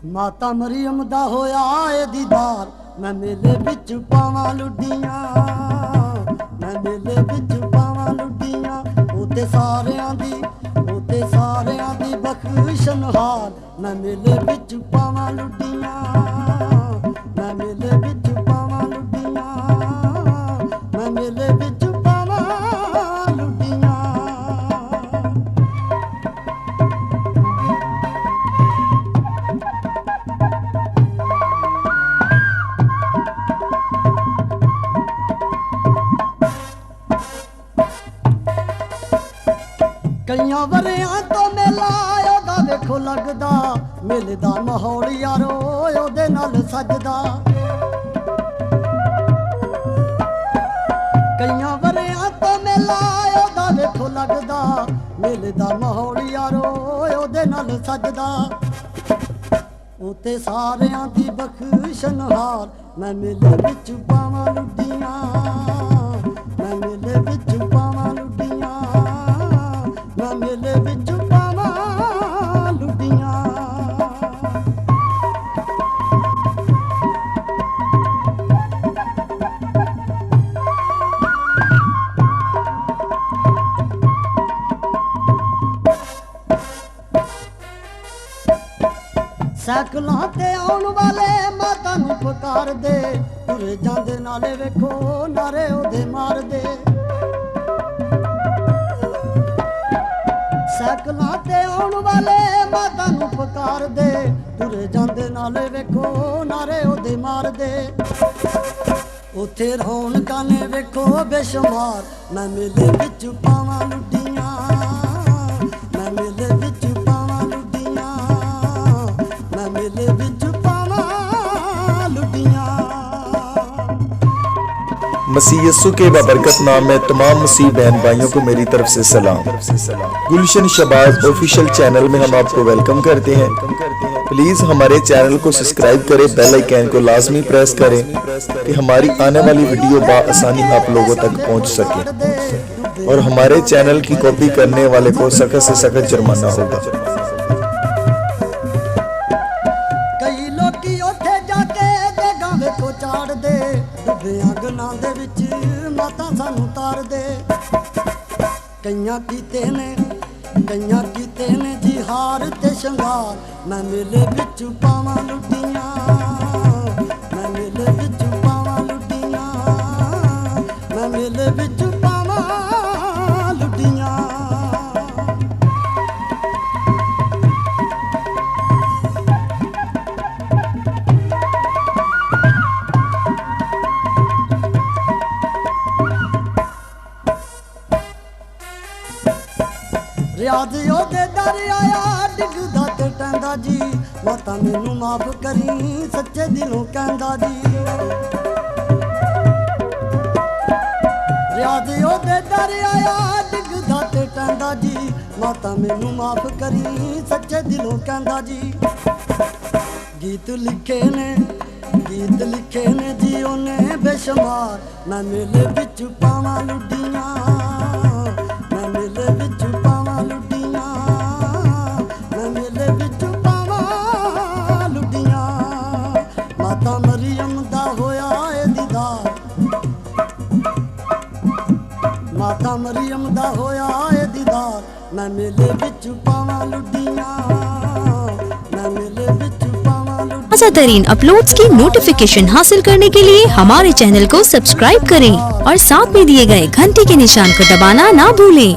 माता मरियम दा होया ए दीदार, मैं मेले बिच पावां लुड्डियां, मैं मेले बिच पावां लुड्डियां। ओते सारियां दी बख्शनहार, मैं मेले बिच पावां लुड्डियां, मैं मेले बिच पावां लुड्डियां, मैं मेले बिच पावां लुड्डियां। कईयां वरियां तो मेला ओदा वेखो लगदा, मेले दा माहौल यारो ओदे नाल सजदा। कईयां वरियां तो मेला ओदा वेखो लगदा, मेले दा माहौल यारो ओदे नाल सजदा। ओते सारियां दी बख्शनहार, मैं मेले बिच पावां लुड्डियां, मैं मेले बिच पावां लुड्डियां, मैं मेले बिच पावां लुड्डियां। सैकलां ते आउण वाले माता नूं पुकार दे, तुरे जांदे नाले वेखो नारे ओदे मार दे। सैकलां ते आउण वाले माता नूं पुकार दे, तुरे जांदे नाले वेखो नारे ओदे मार दे। उथे रौनकां ने वेखो बेशुमार, मैं मेले बिच पावां लुड्डियां, मैं मेले बिच पावां लुड्डियां, मैं मेले बिच पावां लुड्डियां। मसीह यस्सु के बाबरकत नाम में तमाम मसीह बहन भाइयों को मेरी तरफ से सलाम। गुलशन शबाज ऑफिशियल चैनल में हम आपको वेलकम करते हैं। प्लीज हमारे चैनल को सब्सक्राइब करें, बेल आइकन को लाजमी प्रेस करें कि हमारी आने वाली वीडियो बआसानी आप लोगों तक पहुंच सके, और हमारे चैनल की कॉपी करने वाले को सख्त से सख्त जुर्माना होगा। कई लोकी उठे जाके देगा वेखो चाड़ दे, डुबियां गनां दे विच माता सानू तार दे। कईयां कीते ने जी हार ते शंगार, मैं मेले बिच पावां लुड्डियां, मैं मेले बिच पावां लुड्डियां, मैं मेले बिच पावां लुड्डियां। रियाज ओदे दर आया डिगदा ते टंदा जी, माता मैनू माफ करी सच्चे दिलों कहंदा जी। रियाज ओदे दर आया डिगदा ते टंदा जी, माता मैनू माफ करी सच्चे दिलों कहंदा जी। गीत लिखे ने जी ओने बेशुमार, मैं मेले बिच पावां लुड्डियां, मैं मेले बिच पावां लुड्डियां, मैं मेले बिच पावां लुड्डियां। माता मरियम दा होया ए दीदार, माता मरियम दा होया ए दीदार, मैं मेले बिच पावां लुड्डियां, मैं मेले बिच पावां लुड्डियां। ताज़ा-तरीन अपलोड्स की नोटिफिकेशन हासिल करने के लिए हमारे चैनल को सब्सक्राइब करें और साथ में दिए गए घंटी के निशान को दबाना ना भूलें।